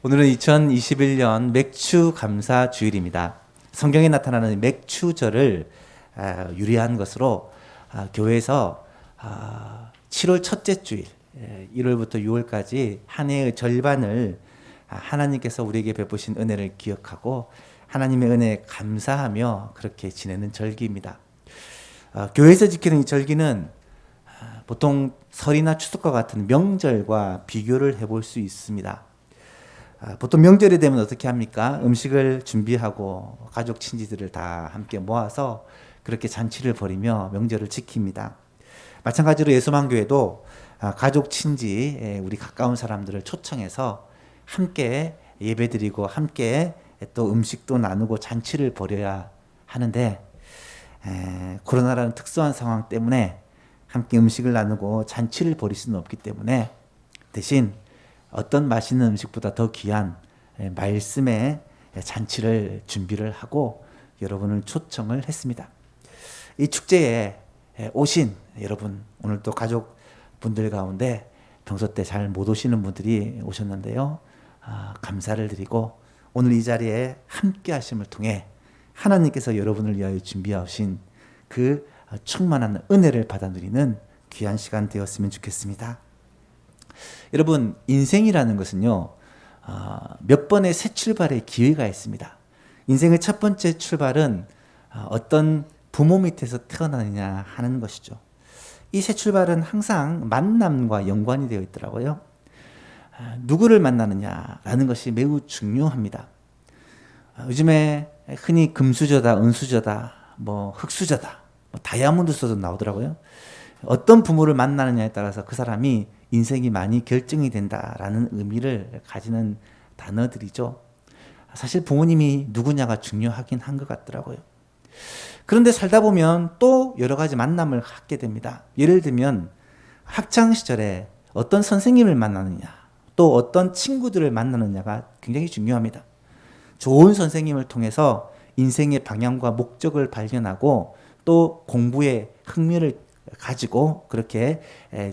오늘은 2021년 맥주 감사 주일입니다. 성경에 나타나는 맥주절을 유래한 것으로 교회에서 7월 첫째 주일 1월부터 6월까지 한 해의 절반을 하나님께서 우리에게 베푸신 은혜를 기억하고 하나님의 은혜에 감사하며 그렇게 지내는 절기입니다. 교회에서 지키는 이 절기는 보통 설이나 추석과 같은 명절과 비교를 해볼 수 있습니다. 보통 명절이 되면 어떻게 합니까? 음식을 준비하고 가족 친지들을 다 함께 모아서 그렇게 잔치를 벌이며 명절을 지킵니다. 마찬가지로 예수만교회도 가족 친지 우리 가까운 사람들을 초청해서 함께 예배드리고 함께 또 음식도 나누고 잔치를 벌여야 하는데 코로나라는 특수한 상황 때문에 함께 음식을 나누고 잔치를 벌일 수는 없기 때문에 대신 어떤 맛있는 음식보다 더 귀한 말씀의 잔치를 준비를 하고 여러분을 초청을 했습니다. 이 축제에 오신 여러분, 오늘도 가족분들 가운데 평소 때 잘 못 오시는 분들이 오셨는데요. 감사를 드리고 오늘 이 자리에 함께 하심을 통해 하나님께서 여러분을 위하여 준비하신 그 충만한 은혜를 받아 누리는 귀한 시간 되었으면 좋겠습니다. 여러분, 인생이라는 것은요, 몇 번의 새 출발의 기회가 있습니다. 인생의 첫 번째 출발은 어떤 부모 밑에서 태어나느냐 하는 것이죠. 이 새 출발은 항상 만남과 연관이 되어 있더라고요. 누구를 만나느냐라는 것이 매우 중요합니다. 요즘에 흔히 금수저다, 은수저다, 흑수저다, 다이아몬드수도 나오더라고요. 어떤 부모를 만나느냐에 따라서 그 사람이 인생이 많이 결정이 된다라는 의미를 가지는 단어들이죠. 사실 부모님이 누구냐가 중요하긴 한 것 같더라고요. 그런데 살다 보면 또 여러 가지 만남을 갖게 됩니다. 예를 들면 학창 시절에 어떤 선생님을 만나느냐, 또 어떤 친구들을 만나느냐가 굉장히 중요합니다. 좋은 선생님을 통해서 인생의 방향과 목적을 발견하고 또 공부에 흥미를 가지고 그렇게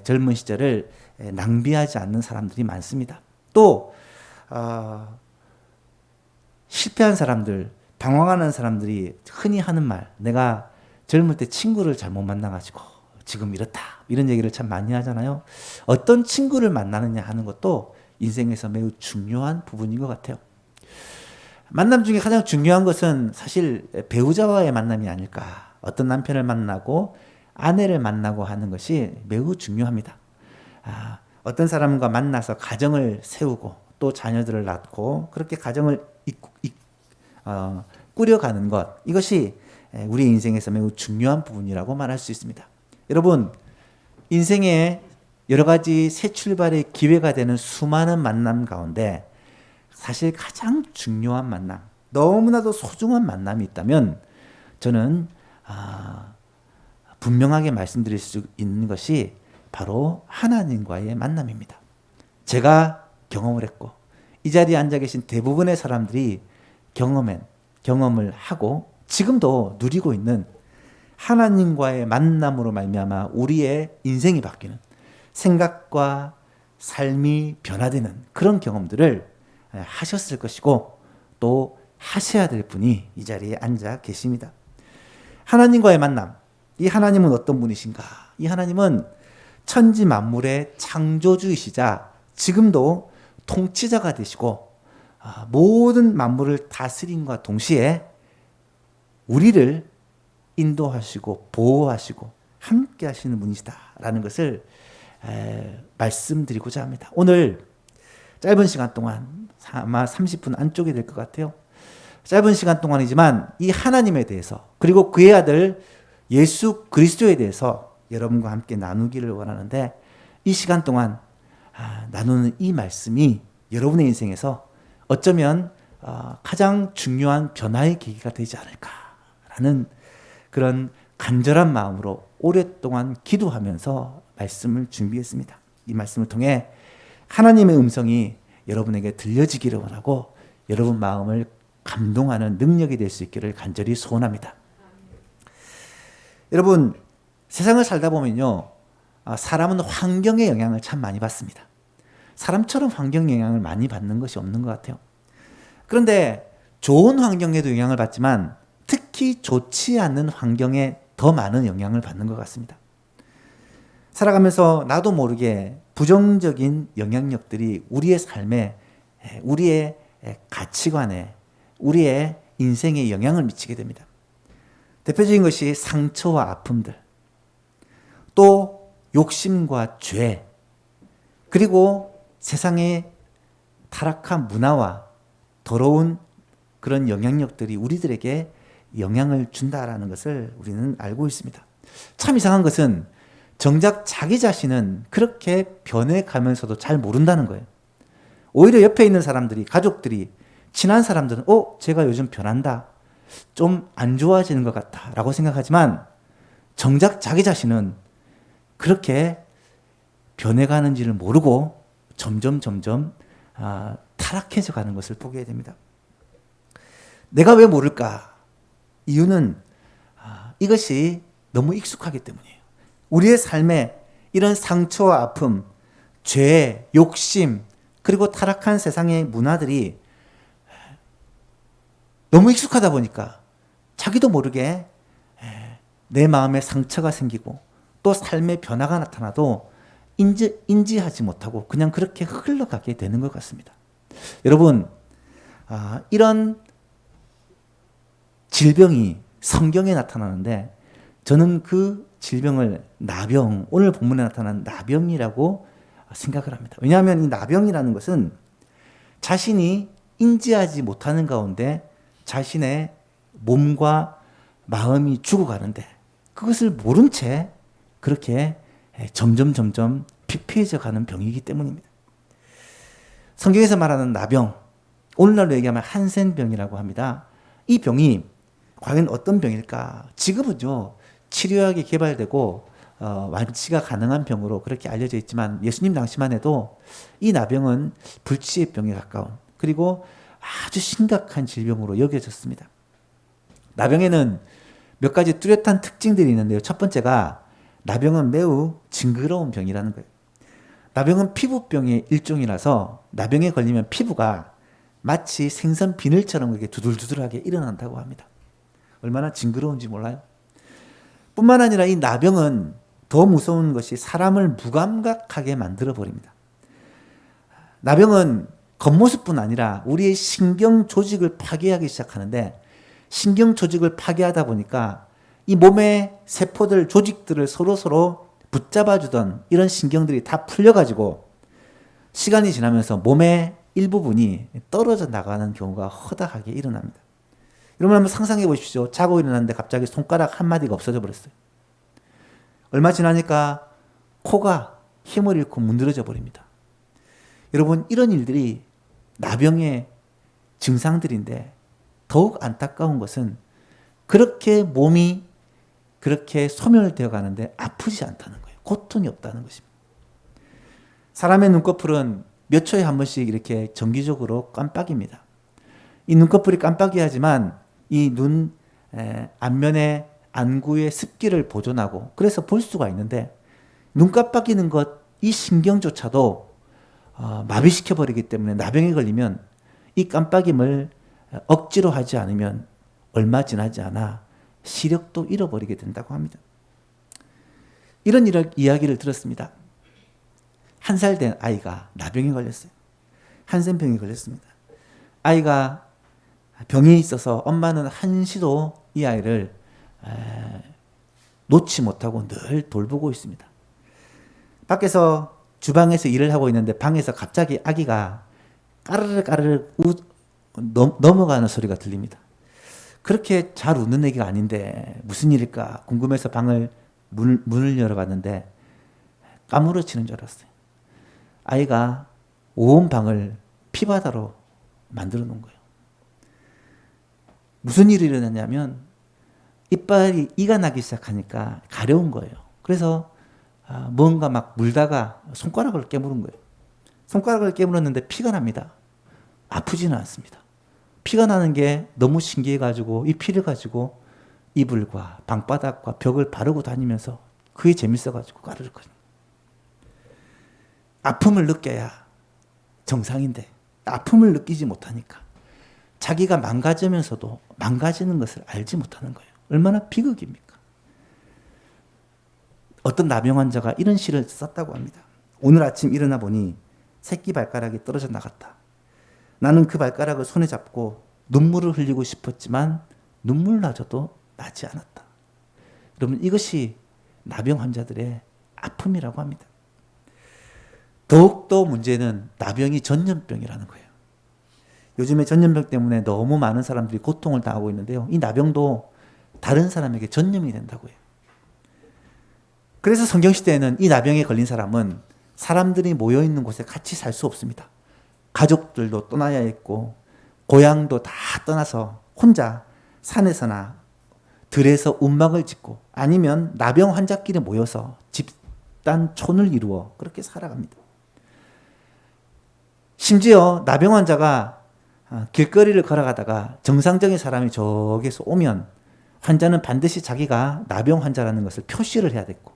젊은 시절을 낭비하지 않는 사람들이 많습니다. 또 실패한 사람들, 방황하는 사람들이 흔히 하는 말, 내가 젊을 때 친구를 잘못 만나가지고 지금 이렇다, 이런 얘기를 참 많이 하잖아요. 어떤 친구를 만나느냐 하는 것도 인생에서 매우 중요한 부분인 것 같아요. 만남 중에 가장 중요한 것은 사실 배우자와의 만남이 아닐까. 어떤 남편을 만나고 아내를 만나고 하는 것이 매우 중요합니다. 어떤 사람과 만나서 가정을 세우고 또 자녀들을 낳고 그렇게 가정을 꾸려가는 것, 이것이 우리 인생에서 매우 중요한 부분이라고 말할 수 있습니다. 여러분, 인생에 여러 가지 새 출발의 기회가 되는 수많은 만남 가운데 사실 가장 중요한 만남, 너무나도 소중한 만남이 있다면 저는 분명하게 말씀드릴 수 있는 것이 바로 하나님과의 만남입니다. 제가 경험을 했고 이 자리에 앉아 계신 대부분의 사람들이 경험을 하고 지금도 누리고 있는 하나님과의 만남으로 말미암아 우리의 인생이 바뀌는, 생각과 삶이 변화되는 그런 경험들을 하셨을 것이고 또 하셔야 될 분이 이 자리에 앉아 계십니다. 하나님과의 만남, 이 하나님은 어떤 분이신가? 이 하나님은 천지 만물의 창조주이시자 지금도 통치자가 되시고 모든 만물을 다스림과 동시에 우리를 인도하시고 보호하시고 함께 하시는 분이시다라는 것을 말씀드리고자 합니다. 오늘 짧은 시간 동안 아마 30분 안쪽이 될 것 같아요. 짧은 시간 동안이지만 이 하나님에 대해서 그리고 그의 아들 예수 그리스도에 대해서 여러분과 함께 나누기를 원하는데 이 시간 동안 나누는 이 말씀이 여러분의 인생에서 어쩌면 가장 중요한 변화의 계기가 되지 않을까라는 그런 간절한 마음으로 오랫동안 기도하면서 말씀을 준비했습니다. 이 말씀을 통해 하나님의 음성이 여러분에게 들려지기를 원하고 여러분 마음을 감동하는 능력이 될 수 있기를 간절히 소원합니다. 여러분, 세상을 살다 보면요, 사람은 환경의 영향을 참 많이 받습니다. 사람처럼 환경 영향을 많이 받는 것이 없는 것 같아요. 그런데 좋은 환경에도 영향을 받지만 특히 좋지 않은 환경에 더 많은 영향을 받는 것 같습니다. 살아가면서 나도 모르게 부정적인 영향력들이 우리의 삶에, 우리의 가치관에, 우리의 인생에 영향을 미치게 됩니다. 대표적인 것이 상처와 아픔들, 또 욕심과 죄, 그리고 세상의 타락한 문화와 더러운 그런 영향력들이 우리들에게 영향을 준다라는 것을 우리는 알고 있습니다. 참 이상한 것은 정작 자기 자신은 그렇게 변해가면서도 잘 모른다는 거예요. 오히려 옆에 있는 사람들이, 가족들이, 친한 사람들은 제가 요즘 변한다, 좀 안 좋아지는 것 같다 라고 생각하지만 정작 자기 자신은 그렇게 변해가는지를 모르고 점점 타락해져 가는 것을 보게 됩니다. 내가 왜 모를까? 이유는 이것이 너무 익숙하기 때문이에요. 우리의 삶에 이런 상처와 아픔, 죄, 욕심, 그리고 타락한 세상의 문화들이 너무 익숙하다 보니까 자기도 모르게 내 마음에 상처가 생기고 또 삶의 변화가 나타나도 인지하지 못하고 그냥 그렇게 흘러가게 되는 것 같습니다. 여러분, 이런 질병이 성경에 나타나는데 저는 그 질병을 나병, 오늘 본문에 나타난 나병이라고 생각을 합니다. 왜냐하면 이 나병이라는 것은 자신이 인지하지 못하는 가운데 자신의 몸과 마음이 죽어가는데 그것을 모른 채 그렇게 점점 피폐해져 가는 병이기 때문입니다. 성경에서 말하는 나병, 오늘날로 얘기하면 한센병이라고 합니다. 이 병이 과연 어떤 병일까? 지금은요, 치료약이 개발되고 완치가 가능한 병으로 그렇게 알려져 있지만 예수님 당시만 해도 이 나병은 불치의 병에 가까운, 그리고 아주 심각한 질병으로 여겨졌습니다. 나병에는 몇 가지 뚜렷한 특징들이 있는데요. 첫 번째가 나병은 매우 징그러운 병이라는 거예요. 나병은 피부병의 일종이라서 나병에 걸리면 피부가 마치 생선 비늘처럼 그렇게 두들두들하게 일어난다고 합니다. 얼마나 징그러운지 몰라요? 뿐만 아니라 이 나병은 더 무서운 것이 사람을 무감각하게 만들어버립니다. 나병은 겉모습뿐 아니라 우리의 신경 조직을 파괴하기 시작하는데, 신경 조직을 파괴하다 보니까 이 몸의 세포들, 조직들을 서로 붙잡아주던 이런 신경들이 다 풀려가지고 시간이 지나면서 몸의 일부분이 떨어져 나가는 경우가 허다하게 일어납니다. 여러분 한번 상상해 보십시오. 자고 일어났는데 갑자기 손가락 한 마디가 없어져 버렸어요. 얼마 지나니까 코가 힘을 잃고 문드러져 버립니다. 여러분, 이런 일들이 나병의 증상들인데 더욱 안타까운 것은 그렇게 몸이 그렇게 소멸되어 가는데 아프지 않다는 거예요. 고통이 없다는 것입니다. 사람의 눈꺼풀은 몇 초에 한 번씩 이렇게 정기적으로 깜빡입니다. 이 눈꺼풀이 깜빡이하지만 이 눈 안면의 안구의 습기를 보존하고 그래서 볼 수가 있는데, 눈 깜빡이는 것, 이 신경조차도 마비시켜버리기 때문에 나병에 걸리면 이 깜빡임을 억지로 하지 않으면 얼마 지나지 않아 시력도 잃어버리게 된다고 합니다. 이런 이야기를 들었습니다. 1살 된 아이가 나병에 걸렸어요. 한센병에 걸렸습니다. 아이가 병이 있어서 엄마는 한시도 이 아이를 놓지 못하고 늘 돌보고 있습니다. 밖에서 주방에서 일을 하고 있는데 방에서 갑자기 아기가 까르르 넘어가는 소리가 들립니다. 그렇게 잘 웃는 애기가 아닌데 무슨 일일까 궁금해서 문을 열어봤는데 까무러치는 줄 알았어요. 아이가 온 방을 피바다로 만들어 놓은 거예요. 무슨 일이 일어났냐면 이빨이 이가 나기 시작하니까 가려운 거예요. 그래서 뭔가 막 물다가 손가락을 깨물은 거예요. 손가락을 깨물었는데 피가 납니다. 아프지는 않습니다. 피가 나는 게 너무 신기해가지고 이 피를 가지고 이불과 방바닥과 벽을 바르고 다니면서 그게 재밌어가지고 까르르거든요. 아픔을 느껴야 정상인데 아픔을 느끼지 못하니까 자기가 망가지면서도 망가지는 것을 알지 못하는 거예요. 얼마나 비극입니까? 어떤 나병 환자가 이런 시를 썼다고 합니다. 오늘 아침 일어나 보니 새끼 발가락이 떨어져 나갔다. 나는 그 발가락을 손에 잡고 눈물을 흘리고 싶었지만 눈물마저도 나지 않았다. 여러분, 이것이 나병 환자들의 아픔이라고 합니다. 더욱더 문제는 나병이 전염병이라는 거예요. 요즘에 전염병 때문에 너무 많은 사람들이 고통을 당하고 있는데요. 이 나병도 다른 사람에게 전염이 된다고 해요. 그래서 성경시대에는 이 나병에 걸린 사람은 사람들이 모여있는 곳에 같이 살 수 없습니다. 가족들도 떠나야 했고 고향도 다 떠나서 혼자 산에서나 들에서 움막을 짓고 아니면 나병 환자끼리 모여서 집단촌을 이루어 그렇게 살아갑니다. 심지어 나병 환자가 길거리를 걸어가다가 정상적인 사람이 저기서 오면 환자는 반드시 자기가 나병 환자라는 것을 표시를 해야 됐고,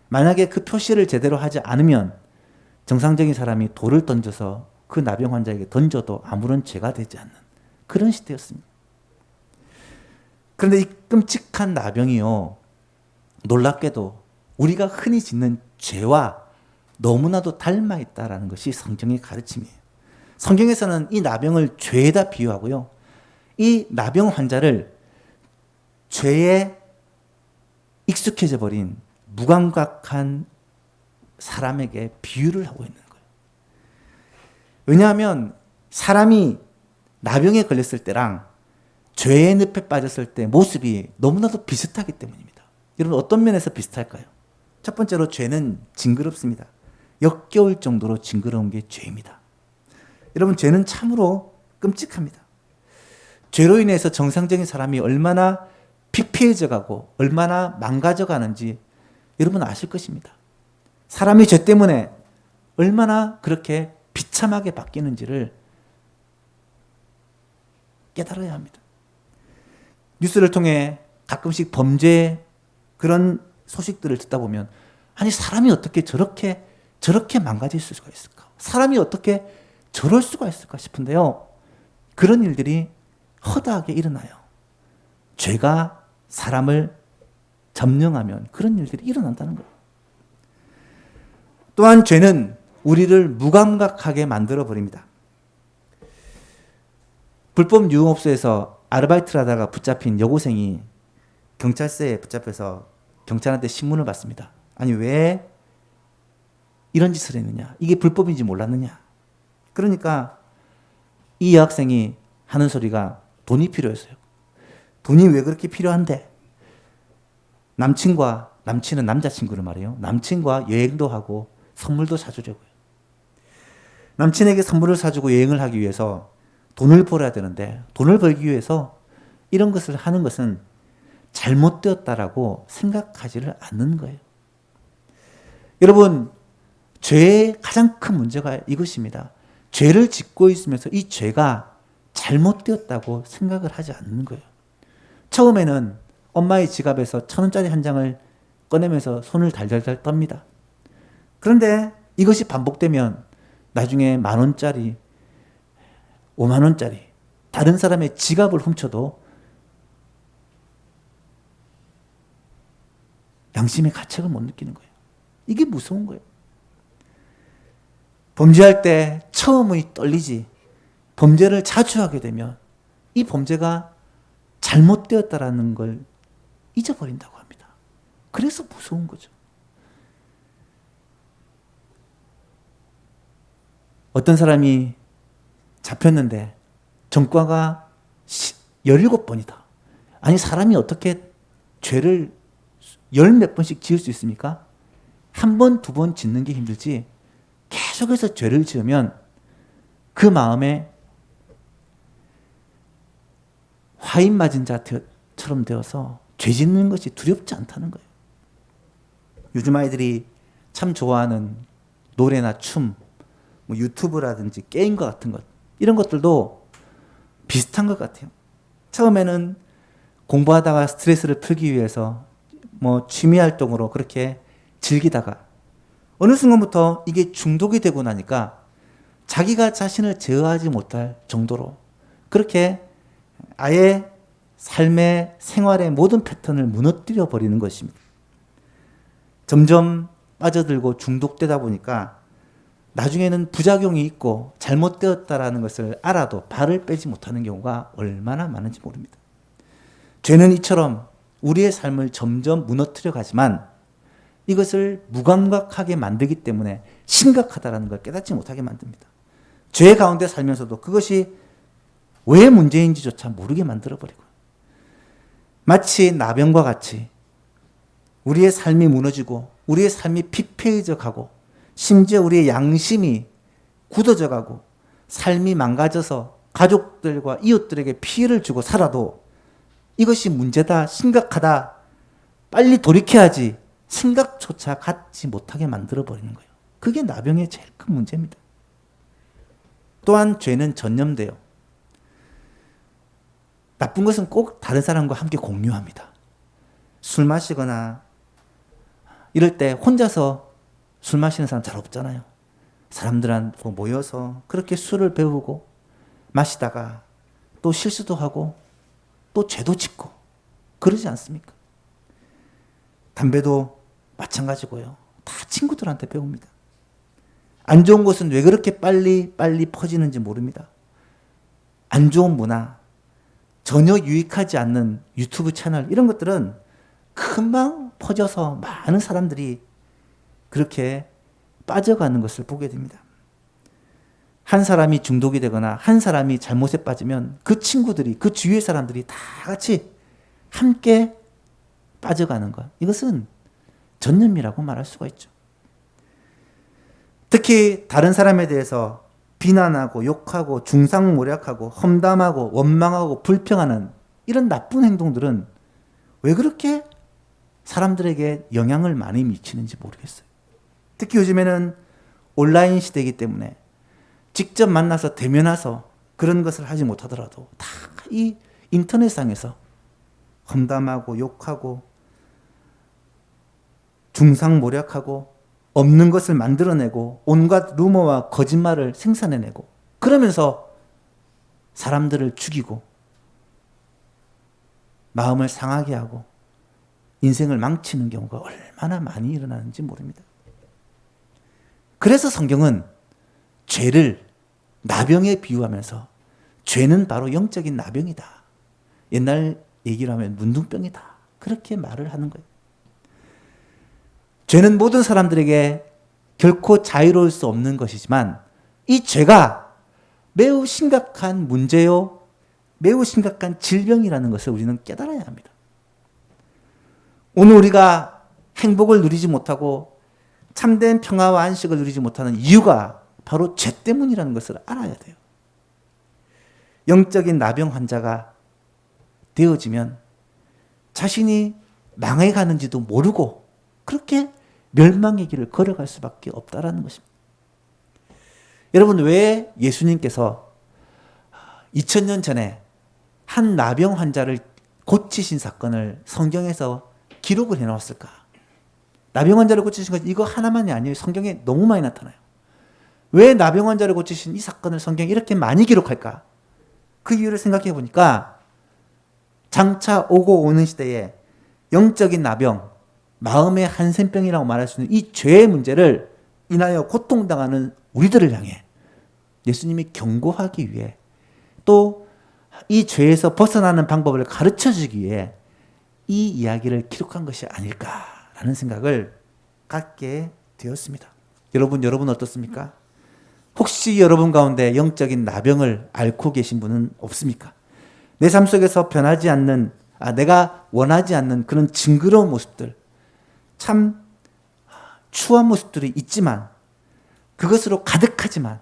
만약에 그 표시를 제대로 하지 않으면 정상적인 사람이 돌을 던져서 그 나병 환자에게 던져도 아무런 죄가 되지 않는 그런 시대였습니다. 그런데 이 끔찍한 나병이요, 놀랍게도 우리가 흔히 짓는 죄와 너무나도 닮아 있다는 것이 성경의 가르침이에요. 성경에서는 이 나병을 죄에다 비유하고요, 이 나병 환자를 죄에 익숙해져 버린 무감각한 사람에게 비유를 하고 있는 거예요. 왜냐하면 사람이 나병에 걸렸을 때랑 죄의 늪에 빠졌을 때 모습이 너무나도 비슷하기 때문입니다. 여러분, 어떤 면에서 비슷할까요? 첫 번째로 죄는 징그럽습니다. 역겨울 정도로 징그러운 게 죄입니다. 여러분, 죄는 참으로 끔찍합니다. 죄로 인해서 정상적인 사람이 얼마나 피폐해져 가고 얼마나 망가져 가는지 여러분 아실 것입니다. 사람이 죄 때문에 얼마나 그렇게 비참하게 바뀌는지를 깨달아야 합니다. 뉴스를 통해 가끔씩 범죄 그런 소식들을 듣다 보면, 아니 사람이 어떻게 저렇게 망가질 수가 있을까? 사람이 어떻게 저럴 수가 있을까 싶은데요. 그런 일들이 허다하게 일어나요. 죄가 사람을 점령하면 그런 일들이 일어난다는 거예요. 또한 죄는 우리를 무감각하게 만들어 버립니다. 불법 유흥업소에서 아르바이트를 하다가 붙잡힌 여고생이 경찰서에 붙잡혀서 경찰한테 신문을 받습니다. 아니 왜 이런 짓을 했느냐? 이게 불법인지 몰랐느냐? 그러니까 이 여학생이 하는 소리가 돈이 필요했어요. 돈이 왜 그렇게 필요한데? 남친은 남자친구를 말해요. 남친과 여행도 하고 선물도 사주려고요. 남친에게 선물을 사주고 여행을 하기 위해서 돈을 벌어야 되는데, 돈을 벌기 위해서 이런 것을 하는 것은 잘못되었다라고 생각하지를 않는 거예요. 여러분, 죄의 가장 큰 문제가 이것입니다. 죄를 짓고 있으면서 이 죄가 잘못되었다고 생각을 하지 않는 거예요. 처음에는 엄마의 지갑에서 1,000원짜리 한 장을 꺼내면서 손을 달달달 떱니다. 그런데 이것이 반복되면 나중에 10,000원짜리, 50,000원짜리, 다른 사람의 지갑을 훔쳐도 양심의 가책을 못 느끼는 거예요. 이게 무서운 거예요. 범죄할 때 처음의 떨리지, 범죄를 자주 하게 되면 이 범죄가 잘못되었다라는 걸 잊어버린다고 합니다. 그래서 무서운 거죠. 어떤 사람이 잡혔는데 전과가 17번이다. 아니 사람이 어떻게 죄를 10몇 번씩 지을 수 있습니까? 한 번, 두 번 짓는 게 힘들지 계속해서 죄를 지으면 그 마음에 화인 맞은 자처럼 되어서 죄 짓는 것이 두렵지 않다는 거예요. 요즘 아이들이 참 좋아하는 노래나 춤, 뭐 유튜브라든지 게임과 같은 것, 이런 것들도 비슷한 것 같아요. 처음에는 공부하다가 스트레스를 풀기 위해서 뭐 취미 활동으로 그렇게 즐기다가 어느 순간부터 이게 중독이 되고 나니까 자기가 자신을 제어하지 못할 정도로 그렇게 아예 삶의 생활의 모든 패턴을 무너뜨려 버리는 것입니다. 점점 빠져들고 중독되다 보니까 나중에는 부작용이 있고 잘못되었다라는 것을 알아도 발을 빼지 못하는 경우가 얼마나 많은지 모릅니다. 죄는 이처럼 우리의 삶을 점점 무너뜨려 가지만 이것을 무감각하게 만들기 때문에 심각하다는 걸 깨닫지 못하게 만듭니다. 죄 가운데 살면서도 그것이 왜 문제인지조차 모르게 만들어버리고 마치 나병과 같이 우리의 삶이 무너지고 우리의 삶이 피폐해져 가고 심지어 우리의 양심이 굳어져 가고 삶이 망가져서 가족들과 이웃들에게 피해를 주고 살아도 이것이 문제다, 심각하다, 빨리 돌이켜야지 생각조차 갖지 못하게 만들어버리는 거예요. 그게 나병의 제일 큰 문제입니다. 또한 죄는 전염돼요. 나쁜 것은 꼭 다른 사람과 함께 공유합니다. 술 마시거나 이럴 때 혼자서 술 마시는 사람 잘 없잖아요. 사람들한테 모여서 그렇게 술을 배우고 마시다가 또 실수도 하고 또 죄도 짓고 그러지 않습니까? 담배도 마찬가지고요. 다 친구들한테 배웁니다. 안 좋은 것은 왜 그렇게 빨리 퍼지는지 모릅니다. 안 좋은 문화, 전혀 유익하지 않는 유튜브 채널 이런 것들은 금방 퍼져서 많은 사람들이 그렇게 빠져가는 것을 보게 됩니다. 한 사람이 중독이 되거나 한 사람이 잘못에 빠지면 그 친구들이, 그 주위의 사람들이 다 같이 함께 빠져가는 것. 이것은 전염이라고 말할 수가 있죠. 특히 다른 사람에 대해서 비난하고 욕하고 중상모략하고 험담하고 원망하고 불평하는 이런 나쁜 행동들은 왜 그렇게 사람들에게 영향을 많이 미치는지 모르겠어요. 특히 요즘에는 온라인 시대이기 때문에 직접 만나서 대면해서 그런 것을 하지 못하더라도 다 이 인터넷상에서 험담하고 욕하고 중상모략하고 없는 것을 만들어내고 온갖 루머와 거짓말을 생산해내고 그러면서 사람들을 죽이고 마음을 상하게 하고 인생을 망치는 경우가 얼마나 많이 일어나는지 모릅니다. 그래서 성경은 죄를 나병에 비유하면서 죄는 바로 영적인 나병이다. 옛날 얘기로 하면 문둥병이다. 그렇게 말을 하는 거예요. 죄는 모든 사람들에게 결코 자유로울 수 없는 것이지만 이 죄가 매우 심각한 문제요, 매우 심각한 질병이라는 것을 우리는 깨달아야 합니다. 오늘 우리가 행복을 누리지 못하고 참된 평화와 안식을 누리지 못하는 이유가 바로 죄 때문이라는 것을 알아야 돼요. 영적인 나병 환자가 되어지면 자신이 망해가는지도 모르고 그렇게 멸망의 길을 걸어갈 수밖에 없다라는 것입니다. 여러분, 왜 예수님께서 2000년 전에 한 나병 환자를 고치신 사건을 성경에서 기록을 해놓았을까? 나병 환자를 고치신 것 이거 하나만이 아니에요. 성경에 너무 많이 나타나요. 왜 나병 환자를 고치신 이 사건을 성경에 이렇게 많이 기록할까? 그 이유를 생각해 보니까 장차 오고 오는 시대에 영적인 나병, 마음의 한센병이라고 말할 수 있는 이 죄의 문제를 인하여 고통당하는 우리들을 향해 예수님이 경고하기 위해 또 이 죄에서 벗어나는 방법을 가르쳐주기 위해 이 이야기를 기록한 것이 아닐까라는 생각을 갖게 되었습니다. 여러분 어떻습니까? 혹시 여러분 가운데 영적인 나병을 앓고 계신 분은 없습니까? 내 삶 속에서 변하지 않는, 내가 원하지 않는 그런 징그러운 모습들, 참 추한 모습들이 있지만 그것으로 가득하지만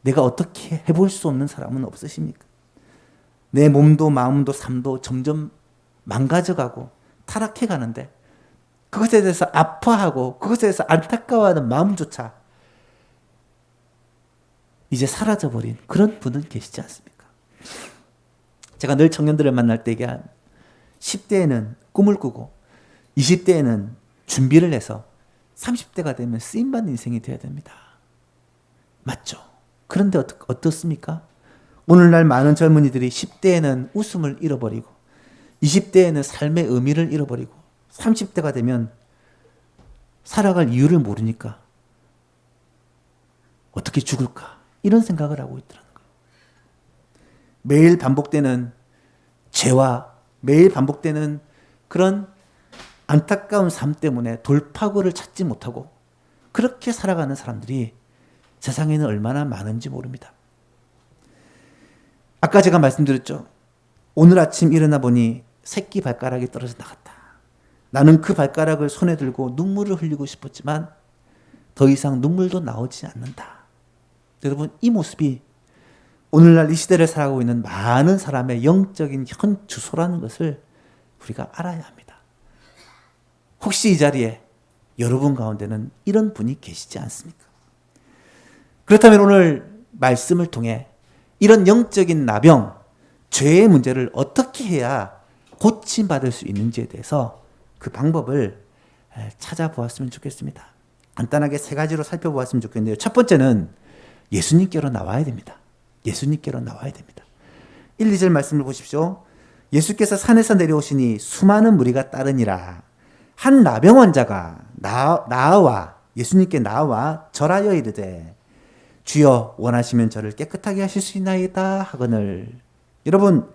내가 어떻게 해볼 수 없는 사람은 없으십니까? 내 몸도 마음도 삶도 점점 망가져가고 타락해가는데 그것에 대해서 아파하고 그것에 대해서 안타까워하는 마음조차 이제 사라져버린 그런 분은 계시지 않습니까? 제가 늘 청년들을 만날 때 10대에는 꿈을 꾸고 20대에는 준비를 해서 30대가 되면 쓰임받는 인생이 되어야 됩니다. 맞죠? 그런데 어떻습니까? 오늘날 많은 젊은이들이 10대에는 웃음을 잃어버리고 20대에는 삶의 의미를 잃어버리고 30대가 되면 살아갈 이유를 모르니까 어떻게 죽을까? 이런 생각을 하고 있더라는 거예요. 매일 반복되는 죄와 매일 반복되는 그런 안타까운 삶 때문에 돌파구를 찾지 못하고 그렇게 살아가는 사람들이 세상에는 얼마나 많은지 모릅니다. 아까 제가 말씀드렸죠. 오늘 아침 일어나 보니 새끼 발가락이 떨어져 나갔다. 나는 그 발가락을 손에 들고 눈물을 흘리고 싶었지만 더 이상 눈물도 나오지 않는다. 여러분, 이 모습이 오늘날 이 시대를 살아가고 있는 많은 사람의 영적인 현 주소라는 것을 우리가 알아야 합니다. 혹시 이 자리에 여러분 가운데는 이런 분이 계시지 않습니까? 그렇다면 오늘 말씀을 통해 이런 영적인 나병, 죄의 문제를 어떻게 해야 고침받을 수 있는지에 대해서 그 방법을 찾아보았으면 좋겠습니다. 간단하게 세 가지로 살펴보았으면 좋겠는데요. 첫 번째는 예수님께로 나와야 됩니다. 예수님께로 나와야 됩니다. 1, 2절 말씀을 보십시오. 예수께서 산에서 내려오시니 수많은 무리가 따르니라. 한 나병 환자가 나와 예수님께 나와 절하여 이르되 주여 원하시면 저를 깨끗하게 하실 수 있나이다 하거늘. 여러분,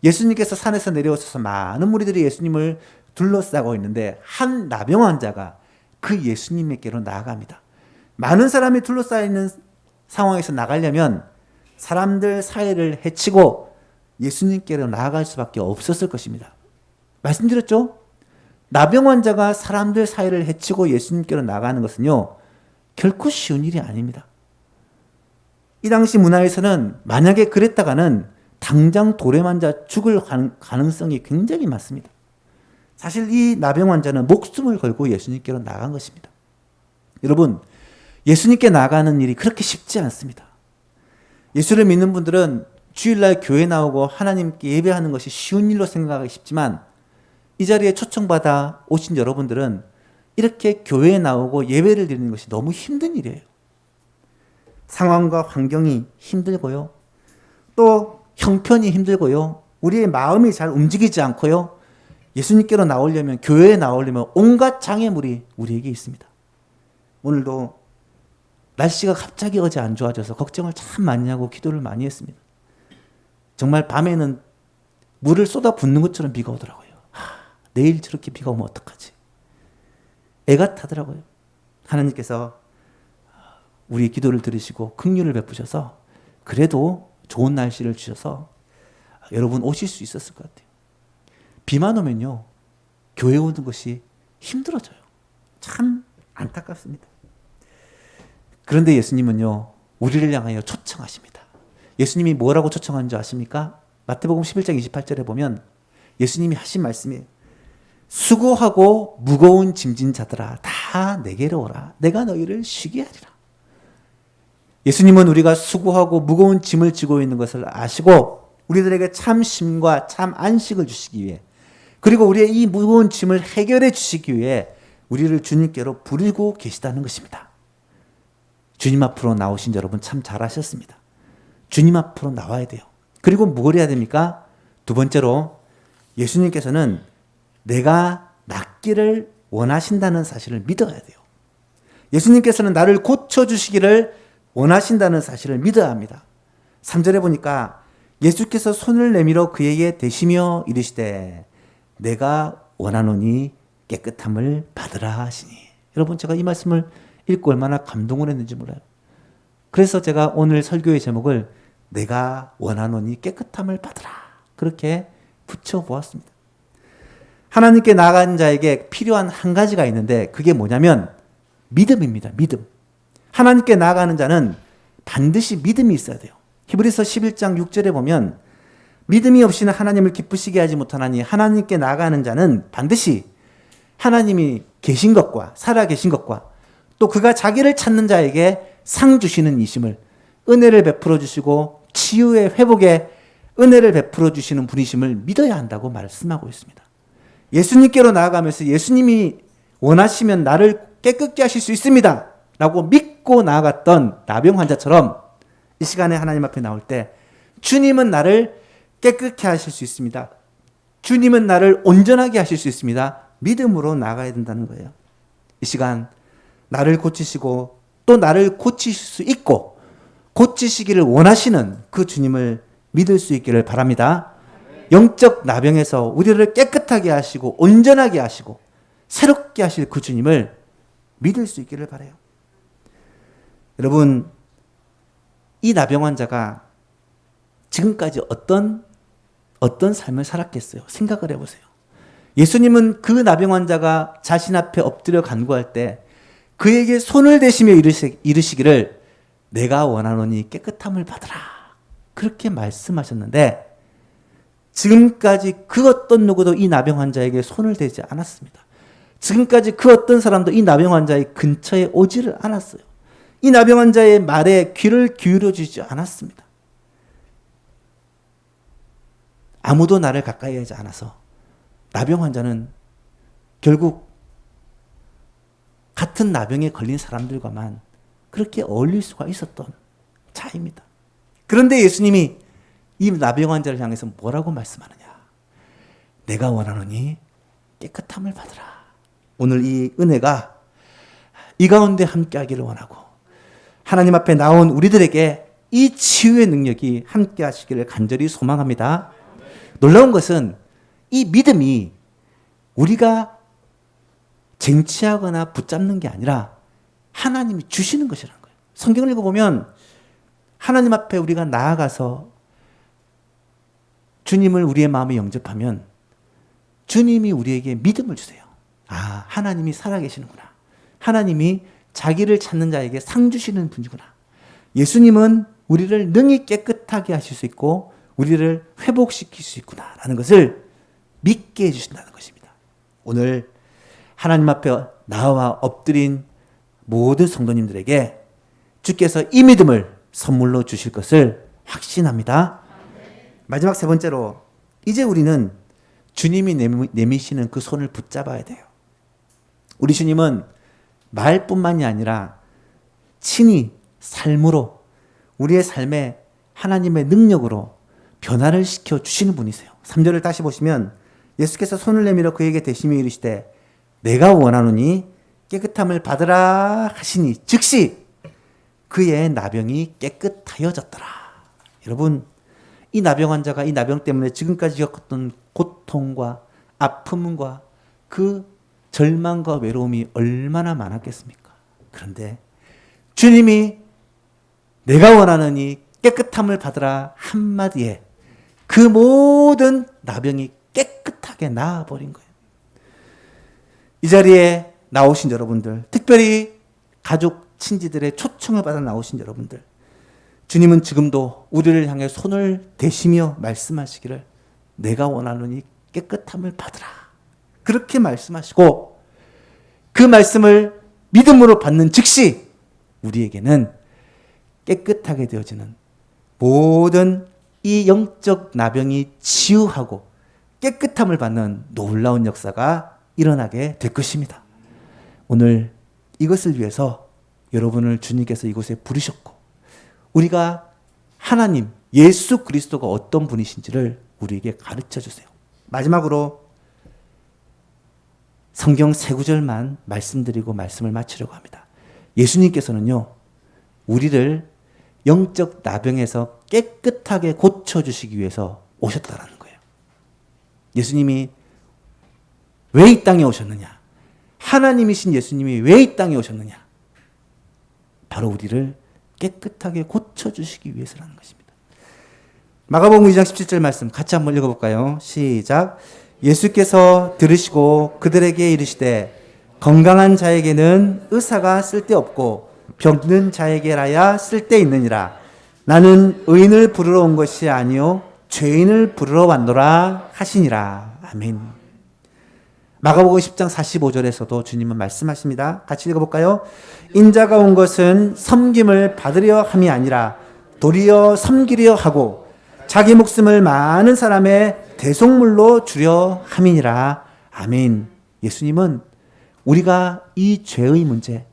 예수님께서 산에서 내려오셔서 많은 무리들이 예수님을 둘러싸고 있는데 한 나병 환자가 그 예수님께로 나아갑니다. 많은 사람이 둘러싸여 있는 상황에서 나가려면 사람들 사이를 헤치고 예수님께로 나아갈 수밖에 없었을 것입니다. 말씀드렸죠? 나병 환자가 사람들 사이를 헤치고 예수님께로 나가는 것은요, 결코 쉬운 일이 아닙니다. 이 당시 문화에서는 만약에 그랬다가는 당장 돌에 맞아 죽을 가능성이 굉장히 많습니다. 사실 이 나병 환자는 목숨을 걸고 예수님께로 나간 것입니다. 여러분, 예수님께 나가는 일이 그렇게 쉽지 않습니다. 예수를 믿는 분들은 주일날 교회 나오고 하나님께 예배하는 것이 쉬운 일로 생각하기 쉽지만 이 자리에 초청받아 오신 여러분들은 이렇게 교회에 나오고 예배를 드리는 것이 너무 힘든 일이에요. 상황과 환경이 힘들고요. 또 형편이 힘들고요. 우리의 마음이 잘 움직이지 않고요. 예수님께로 나오려면, 교회에 나오려면 온갖 장애물이 우리에게 있습니다. 오늘도 날씨가 갑자기 어제 안 좋아져서 걱정을 참 많이 하고 기도를 많이 했습니다. 정말 밤에는 물을 쏟아 붓는 것처럼 비가 오더라고요. 내일 저렇게 비가 오면 어떡하지? 애가 타더라고요. 하나님께서 우리의 기도를 들으시고 긍휼을 베푸셔서 그래도 좋은 날씨를 주셔서 여러분 오실 수 있었을 것 같아요. 비만 오면요, 교회 오는 것이 힘들어져요. 참 안타깝습니다. 그런데 예수님은요, 우리를 향하여 초청하십니다. 예수님이 뭐라고 초청하는 줄 아십니까? 마태복음 11장 28절에 보면 예수님이 하신 말씀이에요. 수고하고 무거운 짐진 자들아 다 내게로 오라. 내가 너희를 쉬게 하리라. 예수님은 우리가 수고하고 무거운 짐을 지고 있는 것을 아시고 우리들에게 참 쉼과 참 안식을 주시기 위해, 그리고 우리의 이 무거운 짐을 해결해 주시기 위해 우리를 주님께로 부르고 계시다는 것입니다. 주님 앞으로 나오신 여러분 참 잘하셨습니다. 주님 앞으로 나와야 돼요. 그리고 뭘 해야 됩니까? 두 번째로 예수님께서는 내가 낫기를 원하신다는 사실을 믿어야 돼요. 예수님께서는 나를 고쳐주시기를 원하신다는 사실을 믿어야 합니다. 3절에 보니까 예수께서 손을 내밀어 그에게 대시며 이르시되 내가 원하노니 깨끗함을 받으라 하시니. 여러분, 제가 이 말씀을 읽고 얼마나 감동을 했는지 몰라요. 그래서 제가 오늘 설교의 제목을 내가 원하노니 깨끗함을 받으라 그렇게 붙여보았습니다. 하나님께 나아간 자에게 필요한 한 가지가 있는데 그게 뭐냐면 믿음입니다. 믿음. 하나님께 나아가는 자는 반드시 믿음이 있어야 돼요. 히브리서 11장 6절에 보면 믿음이 없이는 하나님을 기쁘시게 하지 못하나니 하나님께 나아가는 자는 반드시 하나님이 계신 것과 살아 계신 것과 또 그가 자기를 찾는 자에게 상 주시는 이심을, 은혜를 베풀어 주시고 치유의 회복의 은혜를 베풀어 주시는 분이심을 믿어야 한다고 말씀하고 있습니다. 예수님께로 나아가면서 예수님이 원하시면 나를 깨끗게 하실 수 있습니다 라고 믿고 나아갔던 나병 환자처럼 이 시간에 하나님 앞에 나올 때 주님은 나를 깨끗게 하실 수 있습니다. 주님은 나를 온전하게 하실 수 있습니다. 믿음으로 나가야 된다는 거예요. 이 시간 나를 고치시고 또 나를 고치실 수 있고 고치시기를 원하시는 그 주님을 믿을 수 있기를 바랍니다. 영적 나병에서 우리를 깨끗하게 하시고 온전하게 하시고 새롭게 하실 그 주님을 믿을 수 있기를 바라요. 여러분, 이 나병 환자가 지금까지 어떤 삶을 살았겠어요? 생각을 해보세요. 예수님은 그 나병 환자가 자신 앞에 엎드려 간구할 때 그에게 손을 대시며 이르시기를 내가 원하노니 깨끗함을 받으라. 그렇게 말씀하셨는데 지금까지 그 어떤 누구도 이 나병 환자에게 손을 대지 않았습니다. 지금까지 그 어떤 사람도 이 나병 환자의 근처에 오지를 않았어요. 이 나병 환자의 말에 귀를 기울여 주지 않았습니다. 아무도 나를 가까이 하지 않아서 나병 환자는 결국 같은 나병에 걸린 사람들과만 그렇게 어울릴 수가 있었던 자입니다. 그런데 예수님이 이 나병 환자를 향해서 뭐라고 말씀하느냐? 내가 원하노니 깨끗함을 받으라. 오늘 이 은혜가 이 가운데 함께하기를 원하고 하나님 앞에 나온 우리들에게 이 치유의 능력이 함께하시기를 간절히 소망합니다. 놀라운 것은 이 믿음이 우리가 쟁취하거나 붙잡는 게 아니라 하나님이 주시는 것이라는 거예요. 성경을 읽어보면 하나님 앞에 우리가 나아가서 주님을 우리의 마음에 영접하면 주님이 우리에게 믿음을 주세요. 아, 하나님이 살아계시는구나. 하나님이 자기를 찾는 자에게 상 주시는 분이구나. 예수님은 우리를 능히 깨끗하게 하실 수 있고 우리를 회복시킬 수 있구나 라는 것을 믿게 해주신다는 것입니다. 오늘 하나님 앞에 나와 엎드린 모든 성도님들에게 주께서 이 믿음을 선물로 주실 것을 확신합니다. 마지막 세 번째로 이제 우리는 주님이 내미시는 그 손을 붙잡아야 돼요. 우리 주님은 말뿐만이 아니라 친히 삶으로 우리의 삶에 하나님의 능력으로 변화를 시켜 주시는 분이세요. 3절을 다시 보시면 예수께서 손을 내밀어 그에게 대시며 이르시되 내가 원하노니 깨끗함을 받으라 하시니 즉시 그의 나병이 깨끗하여졌더라. 여러분, 이 나병 환자가 이 나병 때문에 지금까지 겪었던 고통과 아픔과 그 절망과 외로움이 얼마나 많았겠습니까? 그런데 주님이 내가 원하노니 깨끗함을 받으라 한마디에 그 모든 나병이 깨끗하게 나아버린 거예요. 이 자리에 나오신 여러분들, 특별히 가족, 친지들의 초청을 받아 나오신 여러분들, 주님은 지금도 우리를 향해 손을 대시며 말씀하시기를 내가 원하노니 깨끗함을 받으라. 그렇게 말씀하시고 그 말씀을 믿음으로 받는 즉시 우리에게는 깨끗하게 되어지는 모든 이 영적 나병이 치유하고 깨끗함을 받는 놀라운 역사가 일어나게 될 것입니다. 오늘 이것을 위해서 여러분을 주님께서 이곳에 부르셨고 우리가 하나님 예수 그리스도가 어떤 분이신지를 우리에게 가르쳐 주세요. 마지막으로 성경 세 구절만 말씀드리고 말씀을 마치려고 합니다. 예수님께서는요, 우리를 영적 나병에서 깨끗하게 고쳐주시기 위해서 오셨다라는 거예요. 예수님이 왜 이 땅에 오셨느냐? 하나님이신 예수님이 왜 이 땅에 오셨느냐? 바로 우리를 깨끗하게 고쳐주시기 위해서라는 것입니다. 마가복음 2장 17절 말씀 같이 한번 읽어볼까요? 시작. 예수께서 들으시고 그들에게 이르시되 건강한 자에게는 의사가 쓸데없고 병든 자에게라야 쓸데있느니라. 나는 의인을 부르러 온 것이 아니요 죄인을 부르러 왔노라 하시니라. 아멘. 마가복음 10장 45절에서도 주님은 말씀하십니다. 같이 읽어볼까요? 인자가 온 것은 섬김을 받으려 함이 아니라 도리어 섬기려 하고 자기 목숨을 많은 사람의 대속물로 주려 함이니라. 아멘. 예수님은 우리가 이 죄의 문제,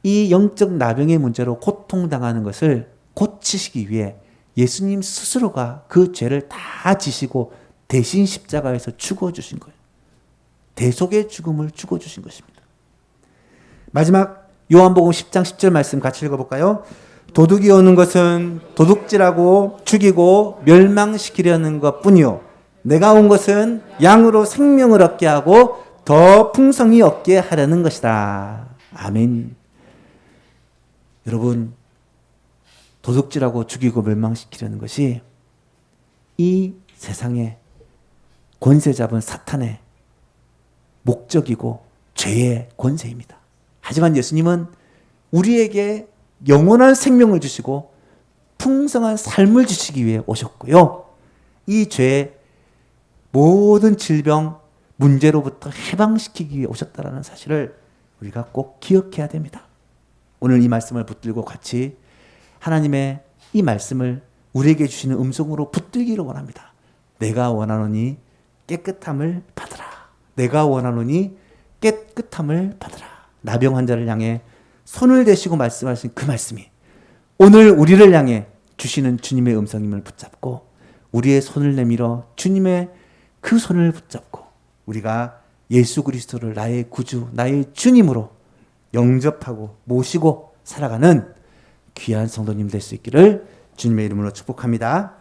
이 영적 나병의 문제로 고통당하는 것을 고치시기 위해 예수님 스스로가 그 죄를 다 지시고 대신 십자가에서 죽어주신 거예요. 대속의 죽음을 죽어주신 것입니다. 마지막 요한복음 10장 10절 말씀 같이 읽어볼까요? 도둑이 오는 것은 도둑질하고 죽이고 멸망시키려는 것뿐이요 내가 온 것은 양으로 생명을 얻게 하고 더 풍성히 얻게 하려는 것이다. 아멘. 여러분, 도둑질하고 죽이고 멸망시키려는 것이 이 세상의 권세 잡은 사탄의 목적이고 죄의 권세입니다. 하지만 예수님은 우리에게 영원한 생명을 주시고 풍성한 삶을 주시기 위해 오셨고요. 이 죄의 모든 질병, 문제로부터 해방시키기 위해 오셨다는 사실을 우리가 꼭 기억해야 됩니다. 오늘 이 말씀을 붙들고 같이 하나님의 이 말씀을 우리에게 주시는 음성으로 붙들기를 원합니다. 내가 원하노니 깨끗함을 받으라. 내가 원하노니 깨끗함을 받으라. 나병 환자를 향해 손을 대시고 말씀하신 그 말씀이 오늘 우리를 향해 주시는 주님의 음성임을 붙잡고 우리의 손을 내밀어 주님의 그 손을 붙잡고 우리가 예수 그리스도를 나의 구주, 나의 주님으로 영접하고 모시고 살아가는 귀한 성도님 될 수 있기를 주님의 이름으로 축복합니다.